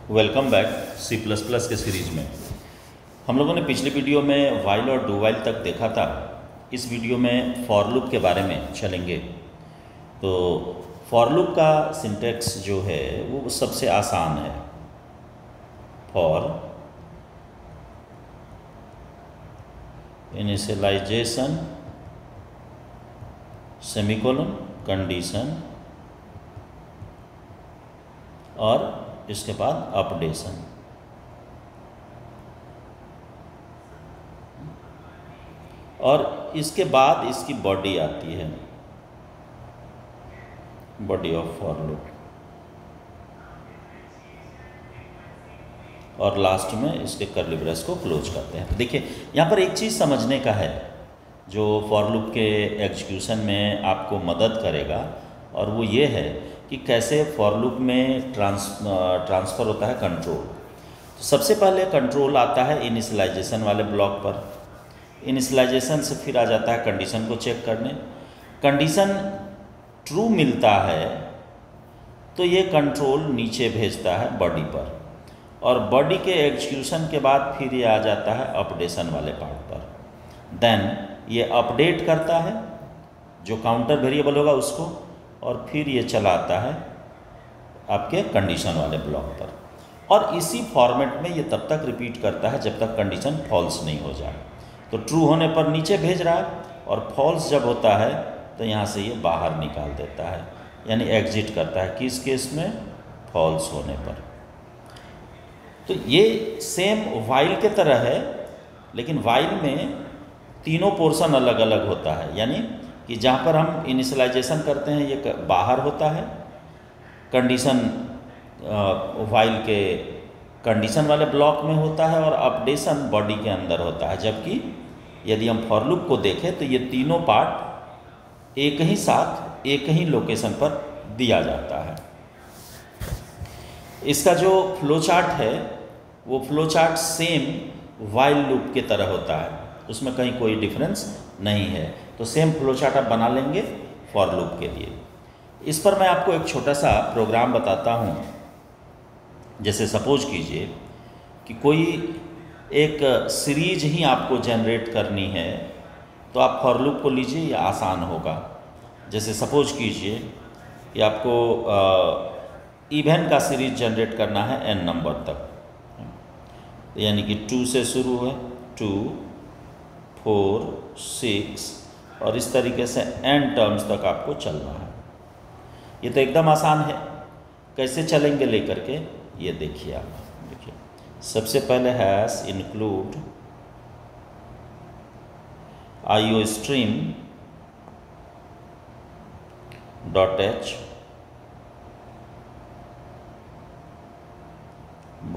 Welcome back C plus plus के series में। हम लोगों ने पिछली वीडियो में वाइल और डू वाइल तक देखा था। इस वीडियो में फॉर लूप के बारे में चलेंगे। तो फॉर लूप का सिंटैक्स जो है वो सबसे आसान है। फॉर इनिशियलाइजेशन सेमीकोलन कंडीशन और इसके बाद अपडेशन। और इसके बाद इसकी बॉडी आती है, बॉडी ऑफ फॉर लूप, और लास्ट में इसके कर्ली ब्रेस को क्लोज करते हैं। तो देखिए यहाँ पर एक चीज़ समझने का है जो फॉर लूप के एग्जीक्यूशन में आपको मदद करेगा, और वो ये है कि कैसे फॉर लूप में ट्रांसफ़र होता है कंट्रोल। तो सबसे पहले कंट्रोल आता है इनिशियलाइजेशन वाले ब्लॉक पर। इनिशियलाइजेशन से फिर आ जाता है कंडीशन को चेक करने। कंडीशन ट्रू मिलता है तो ये कंट्रोल नीचे भेजता है बॉडी पर, और बॉडी के एग्जीक्यूशन के बाद फिर ये आ जाता है अपडेशन वाले पार्ट पर। देन ये अपडेट करता है जो काउंटर वेरिएबल होगा उसको, और फिर ये चलाता है आपके कंडीशन वाले ब्लॉक पर। और इसी फॉर्मेट में ये तब तक रिपीट करता है जब तक कंडीशन फॉल्स नहीं हो जाए। तो ट्रू होने पर नीचे भेज रहा है, और फॉल्स जब होता है तो यहाँ से ये बाहर निकाल देता है, यानी एग्जिट करता है। किस केस में? फॉल्स होने पर। तो ये सेम वाइल के तरह है, लेकिन वाइल में तीनों पोर्शन अलग अलग होता है। यानी कि जहाँ पर हम इनिशियलाइजेशन करते हैं ये बाहर होता है, कंडीशन वाइल के कंडीशन वाले ब्लॉक में होता है, और अपडेशन बॉडी के अंदर होता है। जबकि यदि हम फॉर लूप को देखें तो ये तीनों पार्ट एक ही साथ एक ही लोकेशन पर दिया जाता है। इसका जो फ्लो चार्ट है वो flow chart same while loop के तरह होता है, उसमें कहीं कोई डिफरेंस नहीं है। तो सेम फ्लो चार्ट आप बना लेंगे फॉर लूप के लिए। इस पर मैं आपको एक छोटा सा प्रोग्राम बताता हूँ। जैसे सपोज कीजिए कि कोई एक सीरीज ही आपको जनरेट करनी है, तो आप फॉर लूप को लीजिए, ये आसान होगा। जैसे सपोज कीजिए कि आपको इवन का सीरीज जनरेट करना है n नंबर तक, यानी कि 2 से शुरू है, 2, 4, 6, और इस तरीके से n टर्म्स तक आपको चलना है। ये तो एकदम आसान है। कैसे चलेंगे लेकर के, ये देखिए आप। देखिए सबसे पहले hash include IO stream .h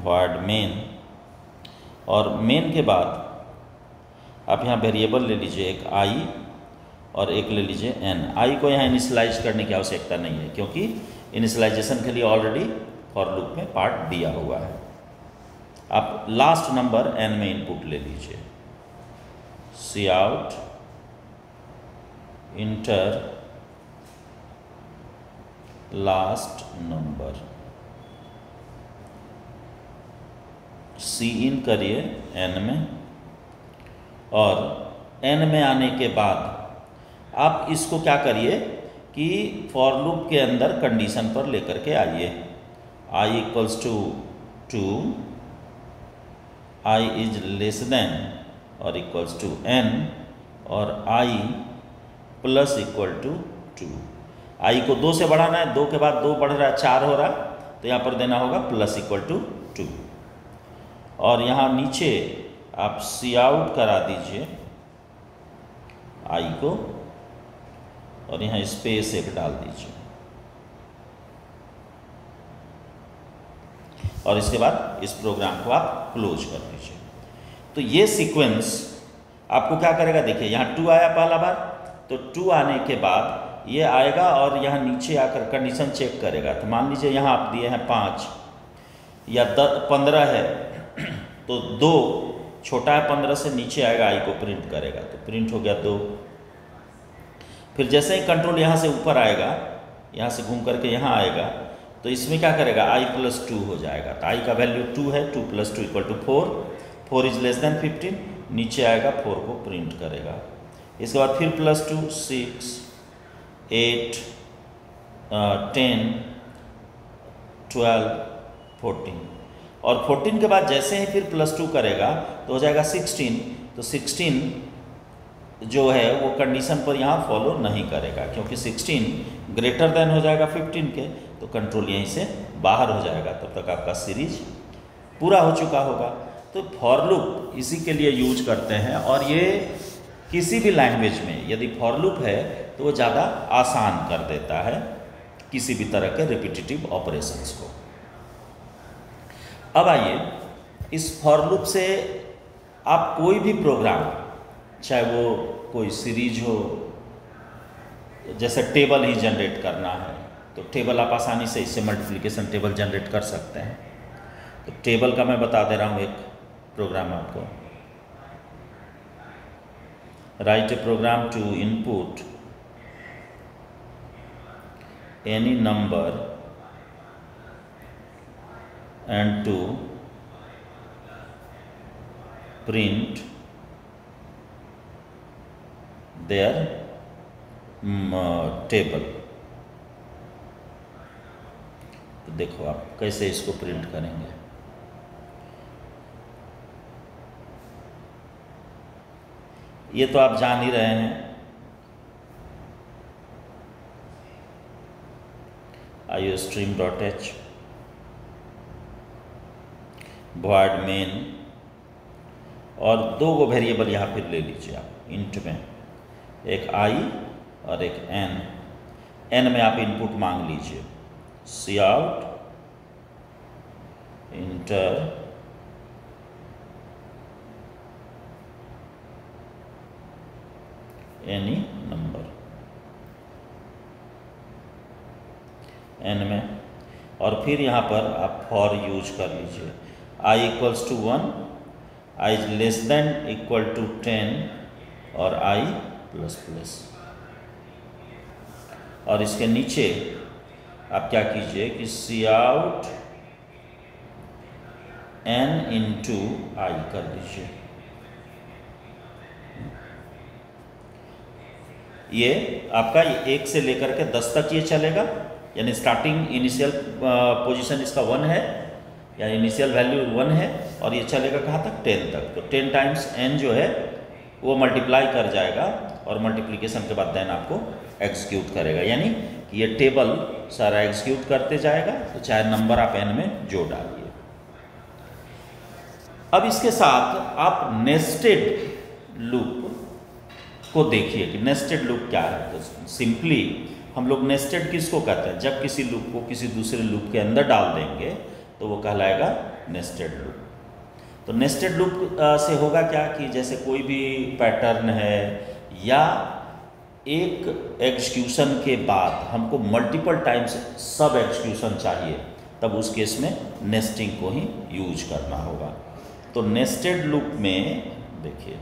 void main, और मेन के बाद आप यहाँ वेरिएबल ले लीजिए, एक i और एक ले लीजिए n। i को यहाँ इनिशियलाइज करने की आवश्यकता नहीं है, क्योंकि इनिशियलाइजेशन के लिए ऑलरेडी फॉर लूप में पार्ट दिया हुआ है। आप लास्ट नंबर n में इनपुट ले लीजिए। सी आउट इंटर लास्ट नंबर, सी इन करिए n में, और n में आने के बाद आप इसको क्या करिए कि फॉर लूप के अंदर कंडीशन पर लेकर के आइए। i equals to 2, i is less than और इक्वल्स टू n, और i plus equal to 2। i को 2 से बढ़ाना है, 2 के बाद 2 बढ़ रहा है, 4 हो रहा है, तो यहाँ पर देना होगा प्लस इक्वल टू 2। और यहाँ नीचे आप सी आउट करा दीजिए i को, और यहाँ स्पेस एक डाल दीजिए, और इसके बाद इस प्रोग्राम को आप क्लोज कर दीजिए। तो ये सीक्वेंस आपको क्या करेगा, देखिए यहाँ 2 आया पहला बार, तो 2 आने के बाद ये आएगा और यहाँ नीचे आकर कंडीशन चेक करेगा। तो मान लीजिए यहाँ आप दिए हैं 5 या 15 है, तो 2 छोटा है 15 से, नीचे आएगा i को प्रिंट करेगा, तो प्रिंट हो गया 2। फिर जैसे ही कंट्रोल यहाँ से ऊपर आएगा, यहाँ से घूम करके यहाँ आएगा, तो इसमें क्या करेगा, i प्लस 2 हो जाएगा। तो i का वैल्यू 2 है, 2 plus 2 equal to 4, 4 is less than 15, नीचे आएगा 4 को प्रिंट करेगा। इसके बाद फिर प्लस 2, 6, 8, 10, 12, 14, और 14 के बाद जैसे ही फिर प्लस 2 करेगा तो हो जाएगा 16। तो 16 जो है वो कंडीशन पर यहाँ फॉलो नहीं करेगा, क्योंकि 16 ग्रेटर देन हो जाएगा 15 के, तो कंट्रोल यहीं से बाहर हो जाएगा। तब तक आपका सीरीज पूरा हो चुका होगा। तो फॉर लूप इसी के लिए यूज करते हैं, और ये किसी भी लैंग्वेज में यदि फॉर लूप है तो वो ज़्यादा आसान कर देता है किसी भी तरह के रिपीटिटिव ऑपरेशंस को। अब आइए, इस फॉर लूप से आप कोई भी प्रोग्राम, चाहे वो कोई सीरीज हो, जैसे टेबल ही जनरेट करना है तो टेबल आप आसानी से इससे मल्टीप्लिकेशन टेबल जनरेट कर सकते हैं। तो टेबल का मैं बता दे रहा हूँ एक प्रोग्राम आपको। Write a program to input any number and to print their table. तो देखो आप कैसे इसको प्रिंट करेंगे। ये तो आप जान ही रहे हैं, iostream.h void main, और दो गो वेरिएबल यहाँ फिर ले लीजिए आप इंट में, एक i और एक n। n में आप इनपुट मांग लीजिए cout inter any number n में, और फिर यहाँ पर आप फॉर यूज कर लीजिए i equals to 1, i is less than equal to 10 और i प्लस प्लस। और इसके नीचे आप क्या कीजिए कि cout n इंटू i कर दीजिए। ये आपका 1 से लेकर के 10 तक ये चलेगा, यानी स्टार्टिंग इनिशियल पोजीशन इसका 1 है, या इनिशियल वैल्यू 1 है, और ये चलेगा कहाँ तक, 10 तक। तो 10 टाइम्स n जो है वो मल्टीप्लाई कर जाएगा, और मल्टीप्लिकेशन के बाद देन आपको एग्जीक्यूट करेगा, यानी कि ये टेबल सारा एग्जीक्यूट करते जाएगा। तो चाहे नंबर आप n में जोड़ डालिए। अब इसके साथ आप नेस्टेड लूप को देखिए कि नेस्टेड लूप क्या है। तो सिंपली हम लोग नेस्टेड किसको कहते हैं, जब किसी लूप को किसी दूसरे लूप के अंदर डाल देंगे तो वो कहलाएगा नेस्टेड लूप। तो नेस्टेड लूप से होगा क्या कि जैसे कोई भी पैटर्न है, या एक एग्जीक्यूशन के बाद हमको मल्टीपल टाइम्स सब एग्जीक्यूशन चाहिए, तब उस केस में नेस्टिंग को ही यूज करना होगा। तो नेस्टेड लूप में देखिए,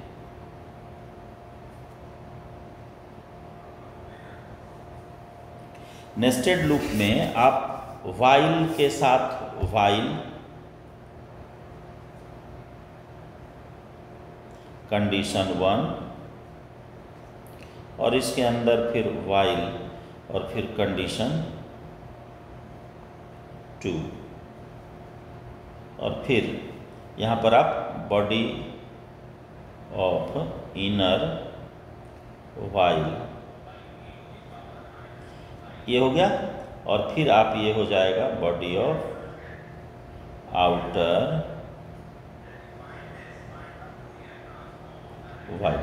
नेस्टेड लूप में आप व्हाइल के साथ व्हाइल, कंडीशन 1, और इसके अंदर फिर व्हाइल और फिर कंडीशन 2, और फिर यहाँ पर आप बॉडी ऑफ इनर व्हाइल, ये हो गया, और फिर आप ये हो जाएगा बॉडी ऑफ आउटर व्हाइल।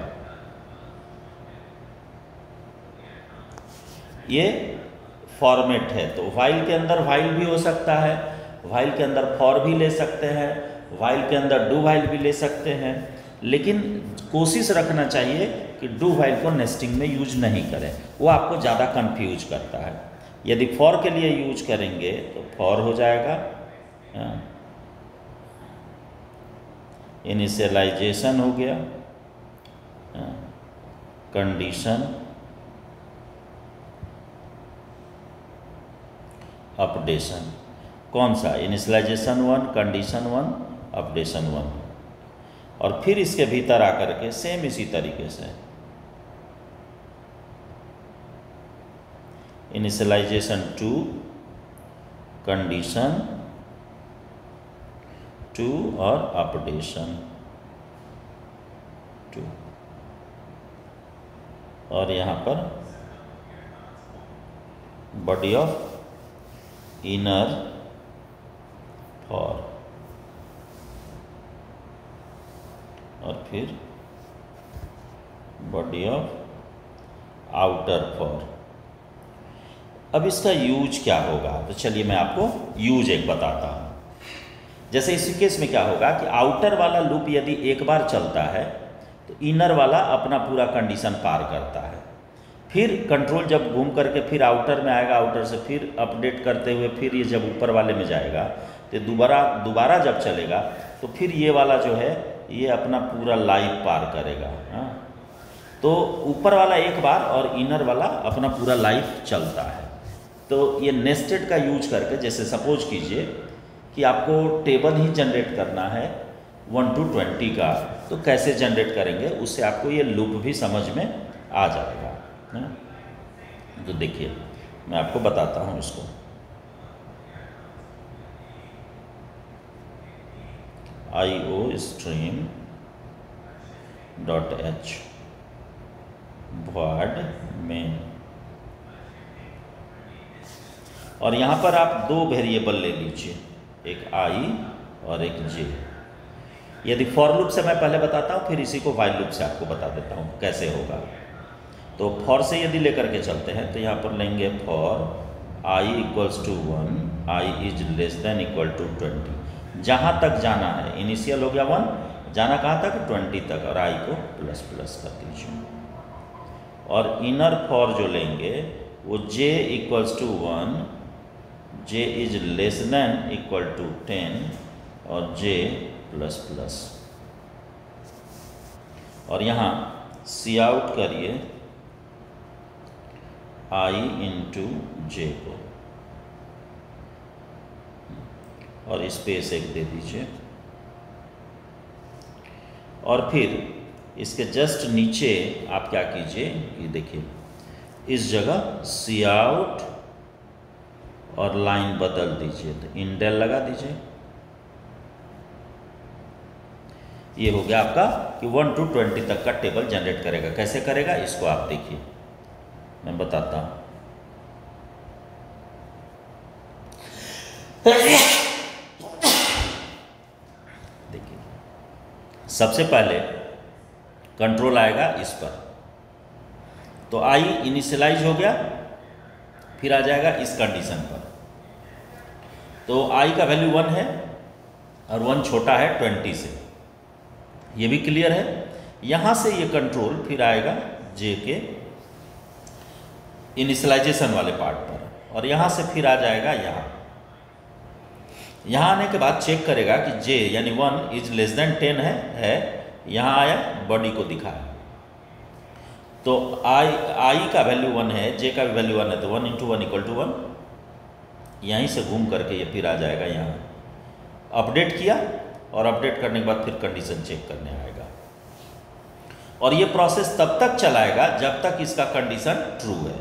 ये फॉर्मेट है। तो व्हाइल के अंदर व्हाइल भी हो सकता है, व्हाइल के अंदर फॉर भी ले सकते हैं, व्हाइल के अंदर डू व्हाइल भी ले सकते हैं, लेकिन कोशिश रखना चाहिए कि डू व्हाइल को नेस्टिंग में यूज नहीं करें, वो आपको ज़्यादा कंफ्यूज करता है। यदि फॉर के लिए यूज करेंगे तो फॉर हो जाएगा, इनिशियलाइजेशन हो गया, कंडीशन अपडेशन। कौन सा? Initialization 1, condition 1, updation 1। और फिर इसके भीतर आकर के सेम इसी तरीके से इनिशियलाइजेशन 2, कंडीशन 2 और अपडेशन 2। और यहाँ पर बॉडी ऑफ इनर फॉर, और फिर बॉडी ऑफ आउटर फॉर। अब इसका यूज क्या होगा? तो चलिए मैं आपको यूज एक बताता हूँ। जैसे इस केस में क्या होगा कि आउटर वाला लूप यदि एक बार चलता है तो इनर वाला अपना पूरा कंडीशन पार करता है। फिर कंट्रोल जब घूम करके फिर आउटर में आएगा, आउटर से फिर अपडेट करते हुए फिर ये जब ऊपर वाले में जाएगा तो दोबारा जब चलेगा तो फिर ये वाला जो है ये अपना पूरा लाइफ पार करेगा। हाँ, तो ऊपर वाला एक बार और इनर वाला अपना पूरा लाइफ चलता है। तो ये नेस्टेड का यूज करके, जैसे सपोज कीजिए कि आपको टेबल ही जनरेट करना है 1 to 20 का, तो कैसे जनरेट करेंगे उससे आपको ये लूप भी समझ में आ जाएगा। हाँ? तो देखिए मैं आपको बताता हूँ इसको। IO stream .h void main, और यहाँ पर आप दो वेरिएबल ले लीजिए, एक i और एक j। यदि फॉर लूप से मैं पहले बताता हूँ, फिर इसी को वाइल लूप से आपको बता देता हूँ कैसे होगा। तो फॉर से यदि लेकर के चलते हैं तो यहाँ पर लेंगे for i = 1, i is less than equal to 20। जहाँ तक जाना है, इनिशियल हो गया 1, जाना कहाँ तक? 20 तक, और i को प्लस प्लस कर दीजिए। और इनर फॉर जो लेंगे वो j = 1, j is less than equal to 10 और j प्लस प्लस। और यहाँ सी आउट करिए i इंटू जे को, और स्पेस एक दे दीजिए। और फिर इसके जस्ट नीचे आप क्या कीजिए कि देखिए इस जगह सी आउट और लाइन बदल दीजिए, तो इंडेल लगा दीजिए। ये हो गया आपका कि 1 to 20 तक का टेबल जनरेट करेगा। कैसे करेगा इसको आप देखिए, मैं बताता हूँ। देखिए सबसे पहले कंट्रोल आएगा इस पर, तो आई इनिशियलाइज हो गया, फिर आ जाएगा इस कंडीशन पर। तो आई का वैल्यू 1 है और 1 छोटा है 20 से, ये भी क्लियर है। यहाँ से ये कंट्रोल फिर आएगा जे के इनिशियलाइजेशन वाले पार्ट पर, और यहाँ से फिर आ जाएगा यहाँ आने के बाद चेक करेगा कि जे यानी 1 इज लेस देन 10 है। यहाँ आया, बॉडी को दिखाया, तो आई का वैल्यू 1 है, जे का भी वैल्यू 1 है, तो 1 × 1 = 1। यहीं से घूम करके ये फिर आ जाएगा यहाँ, अपडेट किया, और अपडेट करने के बाद फिर कंडीशन चेक करने आएगा। और ये प्रोसेस तब तक चलाएगा जब तक इसका कंडीशन ट्रू है,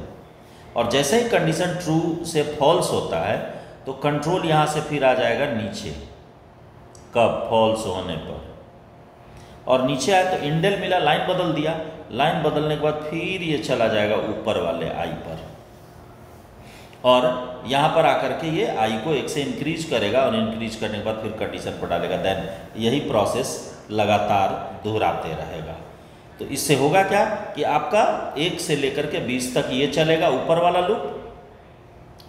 और जैसे ही कंडीशन ट्रू से फॉल्स होता है तो कंट्रोल यहाँ से फिर आ जाएगा नीचे, कब? फॉल्स होने पर। और नीचे आया तो इंडेल मिला, लाइन बदल दिया, लाइन बदलने के बाद फिर ये चला जाएगा ऊपर वाले आई पर, और यहाँ पर आकर के ये आई को 1 से इंक्रीज करेगा, और इंक्रीज करने के बाद फिर कंडीशन पर डालेगा। देन यही प्रोसेस लगातार दोहराते रहेगा। तो इससे होगा क्या कि आपका 1 से लेकर के 20 तक ये चलेगा, ऊपर वाला लूप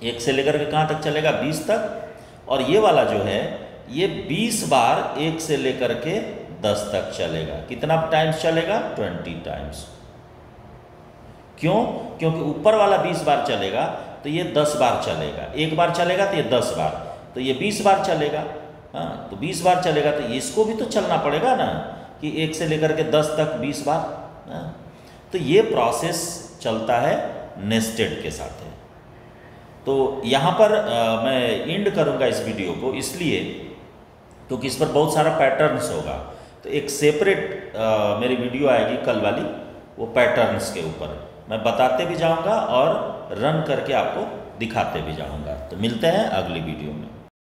1 से लेकर के कहाँ तक चलेगा? 20 तक। और ये वाला जो है ये 20 बार 1 से लेकर के 10 तक चलेगा। कितना टाइम्स चलेगा? 20 टाइम्स। क्यों? क्योंकि ऊपर वाला 20 बार चलेगा तो ये 10 बार चलेगा, एक बार चलेगा तो ये 10 बार, तो ये 20 बार चलेगा। हाँ, तो 20 बार चलेगा तो इसको भी तो चलना पड़ेगा ना, कि 1 से लेकर के 10 तक 20 बार। हाँ, तो ये प्रोसेस चलता है नेस्टेड के साथ है। तो यहाँ पर मैं एंड करूँगा इस वीडियो को, इसलिए क्योंकि इस पर बहुत सारा पैटर्न्स होगा। तो एक सेपरेट मेरी वीडियो आएगी कल वाली, वो पैटर्न्स के ऊपर मैं बताते भी जाऊँगा और रन करके आपको दिखाते भी जाऊँगा। तो मिलते हैं अगली वीडियो में।